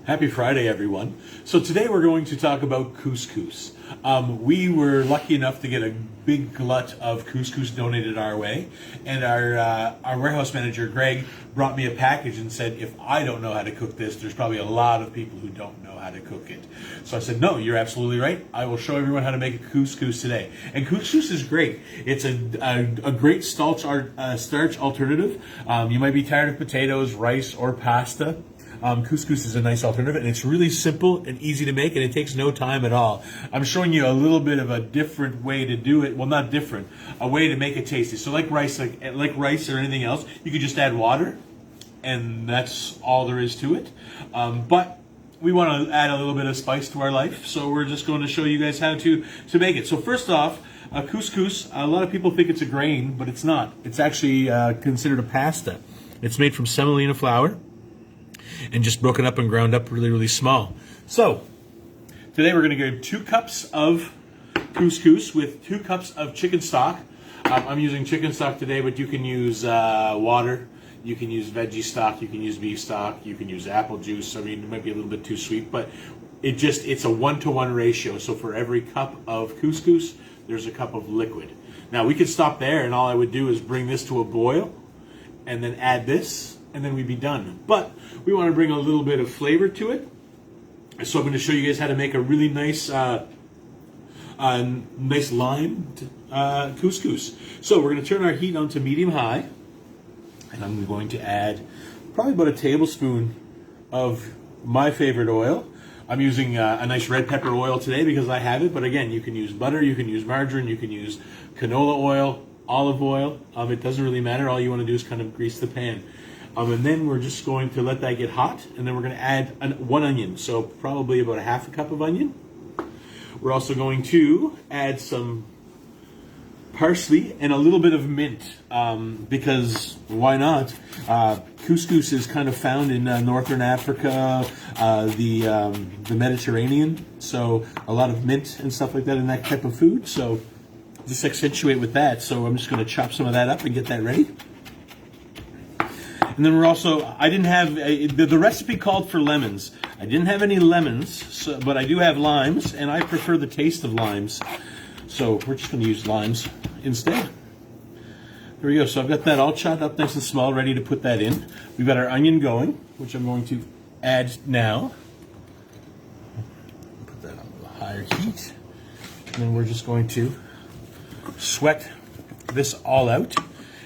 Happy Friday, everyone. So today we're going to talk about couscous. We were lucky enough to get a big glut of couscous donated our way, and our warehouse manager, Greg, brought me a package and said, if I don't know how to cook this, there's probably a lot of people who don't know how to cook it. So I said, no, you're absolutely right. I will show everyone how to make a couscous today. And couscous is great. It's a great starch alternative. You might be tired of potatoes, rice, or pasta. Couscous is a nice alternative, and it's really simple and easy to make, and it takes no time at all. I'm showing you a little bit of a different way to do it. Well, not different, a way to make it tasty. So like rice or anything else, you could just add water, and that's all there is to it. But we want to add a little bit of spice to our life, so we're just going to show you guys how to make it. So first off, couscous, a lot of people think it's a grain, but it's not. It's actually considered a pasta. It's made from semolina flour and just broken up and ground up really, really small. So today we're going to get 2 cups of couscous with 2 cups of chicken stock. I'm using chicken stock today, but you can use water, you can use veggie stock, you can use beef stock, you can use apple juice. I mean, it might be a little bit too sweet, but it's a 1-to-1 ratio. So for every cup of couscous, there's a cup of liquid. Now we could stop there, and all I would do is bring this to a boil and then add this, and then we'd be done. But we want to bring a little bit of flavor to it. So I'm going to show you guys how to make a really nice nice limed couscous. So we're going to turn our heat on to medium-high, and I'm going to add probably about a tablespoon of my favorite oil. I'm using a nice red pepper oil today because I have it, but again, you can use butter, you can use margarine, you can use canola oil, olive oil. It doesn't really matter. All you want to do is kind of grease the pan. And then we're just going to let that get hot, and then we're going to add 1 onion, so probably about a half a cup of onion. We're also going to add some parsley and a little bit of mint, because why not? Couscous is kind of found in northern Africa, the Mediterranean, so a lot of mint and stuff like that in that type of food, so just accentuate with that. So I'm just going to chop some of that up and get that ready. And then we're also, I didn't have, the recipe called for lemons. I didn't have any lemons, but I do have limes, and I prefer the taste of limes. So we're just going to use limes instead. There we go. So I've got that all chopped up nice and small, ready to put that in. We've got our onion going, which I'm going to add now. Put that on a little higher heat. And then we're just going to sweat this all out.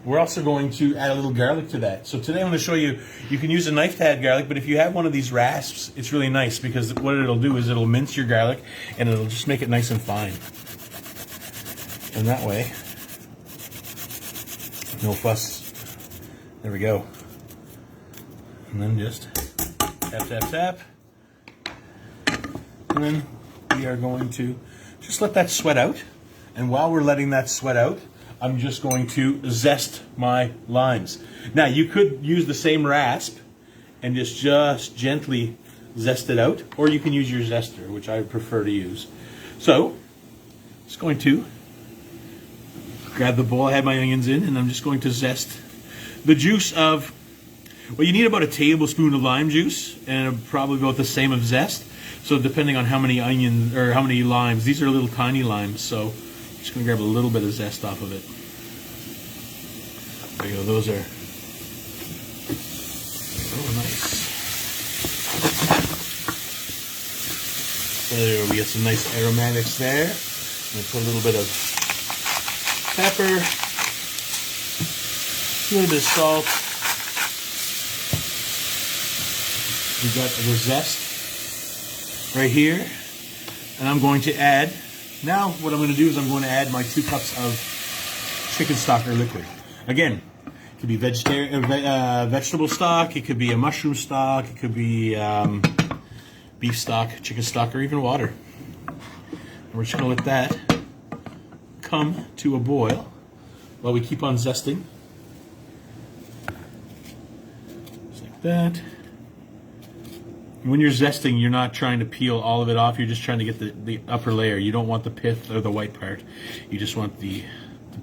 We're also going to add a little garlic to that. So today I'm going to show you, you can use a knife to add garlic, but if you have one of these rasps, it's really nice because what it'll do is it'll mince your garlic and it'll just make it nice and fine. And that way, no fuss. There we go. And then just tap, tap, tap. And then we are going to just let that sweat out. And while we're letting that sweat out, I'm just going to zest my limes. Now, you could use the same rasp and just gently zest it out, or you can use your zester, which I prefer to use. So, just going to grab the bowl I had my onions in, and I'm just going to zest the juice of, well, you need about a tablespoon of lime juice, and probably about the same of zest. So depending on how many onions, or how many limes, these are little tiny limes, so just going to grab a little bit of zest off of it. There you go, those are nice. So there we get some nice aromatics there. I'm going to put a little bit of pepper, a little bit of salt. We've got the zest right here. And I'm going to add, now what I'm going to do is I'm going to add my 2 cups of chicken stock or liquid. Again, it could be vegetable stock, it could be a mushroom stock, it could be beef stock, chicken stock, or even water. And we're just going to let that come to a boil while we keep on zesting. Just like that. When you're zesting, you're not trying to peel all of it off, you're just trying to get the upper layer. You don't want the pith or the white part. You just want to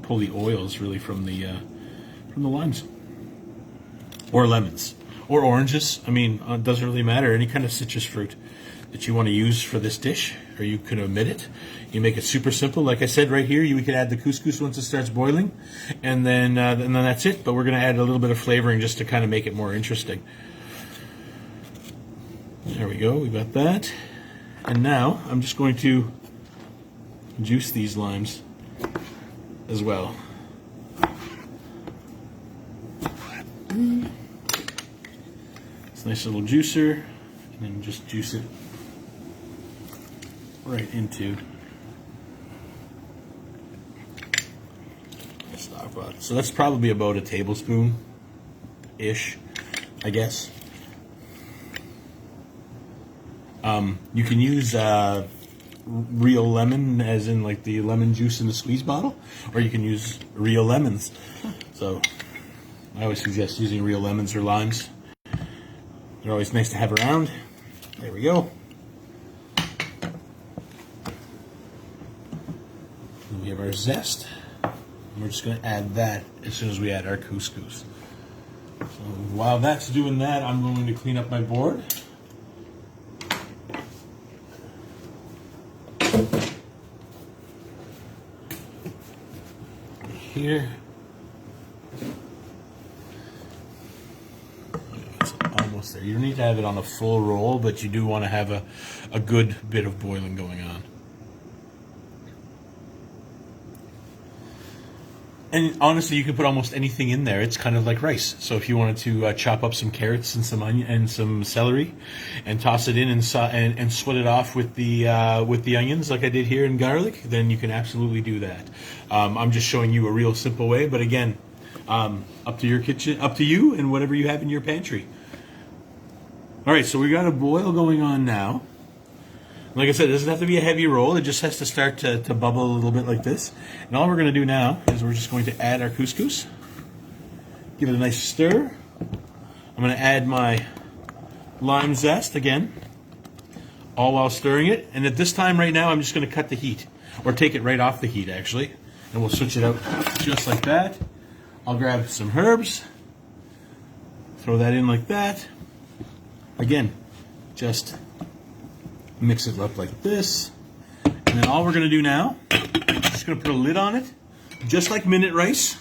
pull the oils really from the limes. Or lemons. or oranges. I mean, it doesn't really matter. Any kind of citrus fruit that you want to use for this dish, or you can omit it. You make it super simple. Like I said right here, you can add the couscous once it starts boiling, and then that's it. But we're going to add a little bit of flavoring just to kind of make it more interesting. There we go. We got that. And now I'm just going to juice these limes as well. It's a nice little juicer, and then just juice it right into the stock pot. So that's probably about a tablespoon-ish, I guess. You can use real lemon, as in like the lemon juice in the squeeze bottle, or you can use real lemons. So I always suggest using real lemons or limes. They're always nice to have around. There we go. And we have our zest. And we're just going to add that as soon as we add our couscous. So while that's doing that, I'm going to clean up my board. Here. It's almost there. You don't need to have it on a full roll, but you do want to have a good bit of boiling going on. And honestly, you can put almost anything in there. It's kind of like rice. So if you wanted to chop up some carrots and some onion and some celery, and toss it in and sweat it off with the onions, like I did here, and garlic, then you can absolutely do that. I'm just showing you a real simple way, but again, up to your kitchen, up to you, and whatever you have in your pantry. All right, so we got a boil going on now. Like I said, it doesn't have to be a heavy roll. It just has to start to bubble a little bit like this. And all we're going to do now is we're just going to add our couscous. Give it a nice stir. I'm going to add my lime zest again, all while stirring it. And at this time right now, I'm just going to cut the heat, or take it right off the heat actually. And we'll switch it out just like that. I'll grab some herbs, throw that in like that. Again, just mix it up like this, and then all we're going to do now, just going to put a lid on it, just like minute rice.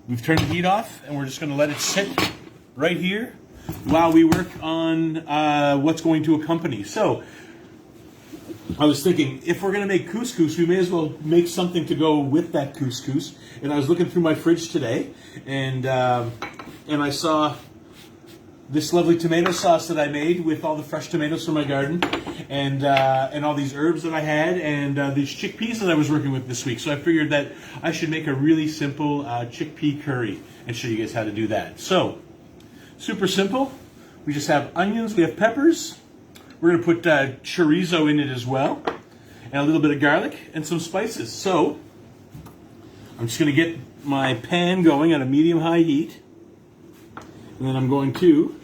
We've turned the heat off, and we're just going to let it sit right here while we work on what's going to accompany. So I was thinking, if we're going to make couscous, we may as well make something to go with that couscous. And I was looking through my fridge today, and I saw this lovely tomato sauce that I made with all the fresh tomatoes from my garden, and all these herbs that I had, and these chickpeas that I was working with this week. So I figured that I should make a really simple chickpea curry and show you guys how to do that. So, super simple. We just have onions, we have peppers. We're going to put chorizo in it as well, and a little bit of garlic and some spices. So, I'm just going to get my pan going at a medium-high heat, and then I'm going to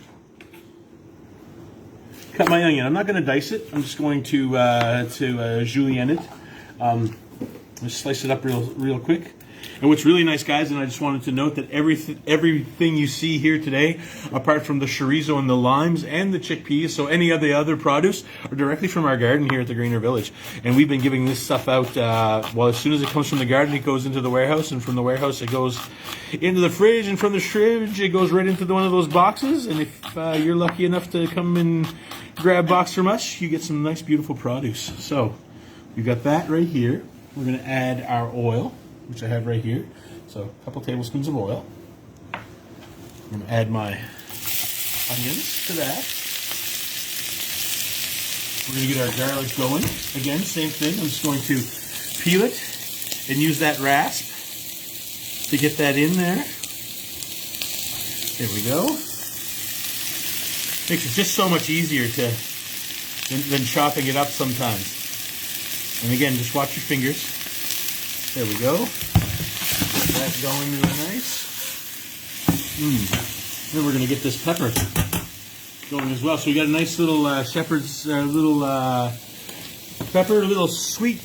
cut my onion. I'm not going to dice it. I'm just going to julienne it. Just slice it up real quick. And what's really nice, guys, and I just wanted to note that everything you see here today, apart from the chorizo and the limes and the chickpeas, so any of the other produce, are directly from our garden here at the Greener Village. And we've been giving this stuff out, well, as soon as it comes from the garden, it goes into the warehouse, and from the warehouse it goes into the fridge, and from the fridge it goes right into one of those boxes. And if you're lucky enough to come and grab a box from us, you get some nice, beautiful produce. So we've got that right here. We're going to add our oil, which I have right here. So a couple tablespoons of oil. I'm going to add my onions to that. We're going to get our garlic going. Again, same thing. I'm just going to peel it and use that rasp to get that in there. There we go. Makes it just so much easier than chopping it up sometimes. And again, just watch your fingers. There we go. Get that going really nice. Then we're going to get this pepper going as well. So we got a nice little shepherd's little pepper, a little sweet.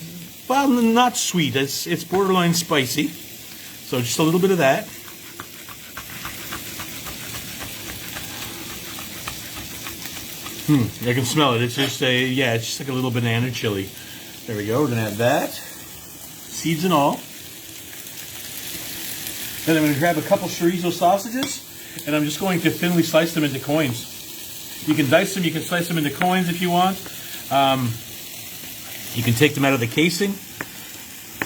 Well, not sweet. It's borderline spicy. So just a little bit of that. I can smell it. It's just it's just like a little banana chili. There we go. We're gonna add that, seeds and all. Then I'm gonna grab a couple chorizo sausages, and I'm just going to thinly slice them into coins. You can dice them. You can slice them into coins if you want. You can take them out of the casing.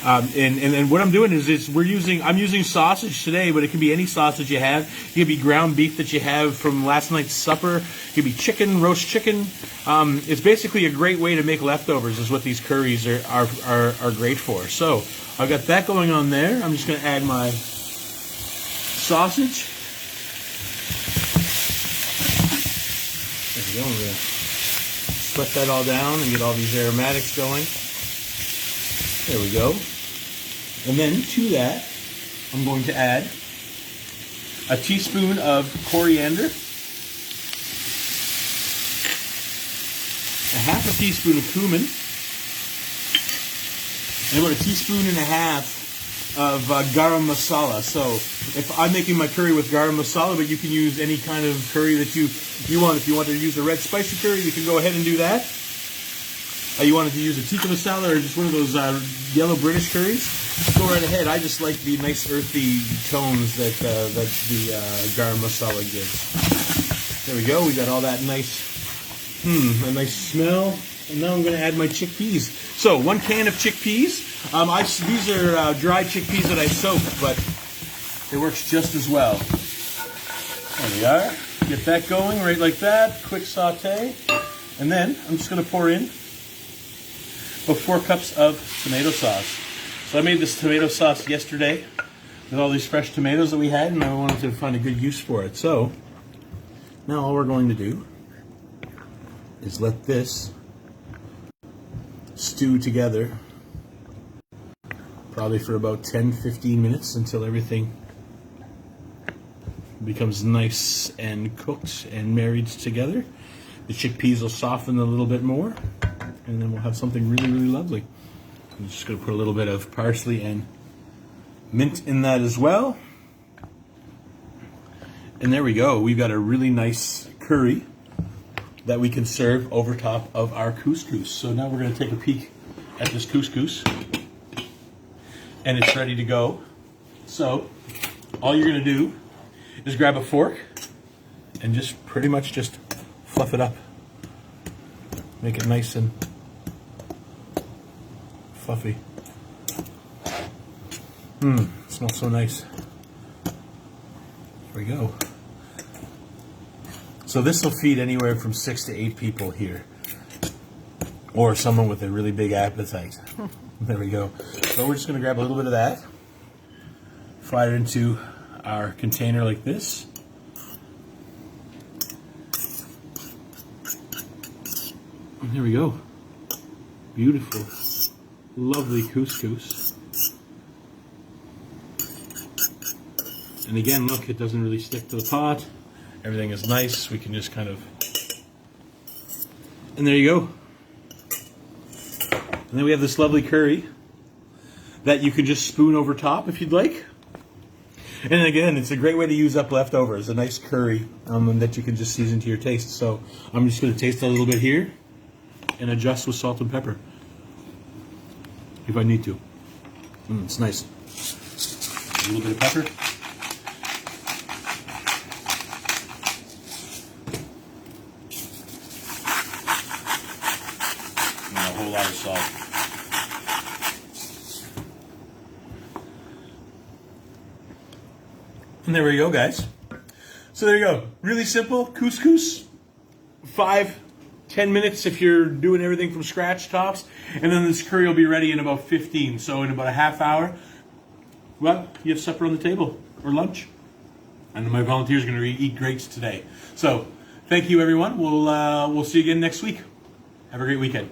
And what I'm doing is I'm using sausage today, but it can be any sausage you have. It could be ground beef that you have from last night's supper. It could be chicken, roast chicken. It's basically a great way to make leftovers is what these curries are great for. So I've got that going on there. I'm just going to add my sausage. There we go. We're going to sweat that all down and get all these aromatics going. There we go. And then to that, I'm going to add a teaspoon of coriander, a half a teaspoon of cumin, and about a teaspoon and a half of garam masala. So if I'm making my curry with garam masala, but you can use any kind of curry that you want. If you want to use a red spicy curry, you can go ahead and do that. You wanted to use a tikka masala or just one of those yellow British curries, go right ahead. I just like the nice earthy tones that the garam masala gives. There we go. We got all that nice, a nice smell. And now I'm going to add my chickpeas. So 1 can of chickpeas. These are dry chickpeas that I soaked, but it works just as well. There we are. Get that going right like that. Quick saute. And then I'm just going to pour in about 4 cups of tomato sauce. So I made this tomato sauce yesterday with all these fresh tomatoes that we had, and I wanted to find a good use for it. So now all we're going to do is let this stew together probably for about 10-15 minutes until everything becomes nice and cooked and married together. The chickpeas will soften a little bit more, and then we'll have something really, really lovely. I'm just going to put a little bit of parsley and mint in that as well. And there we go. We've got a really nice curry that we can serve over top of our couscous. So now we're going to take a peek at this couscous. And it's ready to go. So all you're going to do is grab a fork and just pretty much just fluff it up. Make it nice and fluffy. Smells so nice. There we go. So this will feed anywhere from 6 to 8 people here, or someone with a really big appetite. There we go. So we're just going to grab a little bit of that, fry it into our container like this. And there we go. Beautiful, lovely couscous. And again, look, it doesn't really stick to the pot. Everything is nice. We can just kind of... And there you go. And then we have this lovely curry that you can just spoon over top if you'd like. And again, it's a great way to use up leftovers. A nice curry that you can just season to your taste. So I'm just going to taste a little bit here and adjust with salt and pepper if I need to. It's nice. A little bit of pepper. And a whole lot of salt. And there we go, guys. So there you go. Really simple couscous. 5-10 minutes if you're doing everything from scratch, tops. And then this curry will be ready in about 15. So in about a half hour, well, you have supper on the table or lunch. And my volunteers are going to eat greats today. So thank you, everyone. We'll see you again next week. Have a great weekend.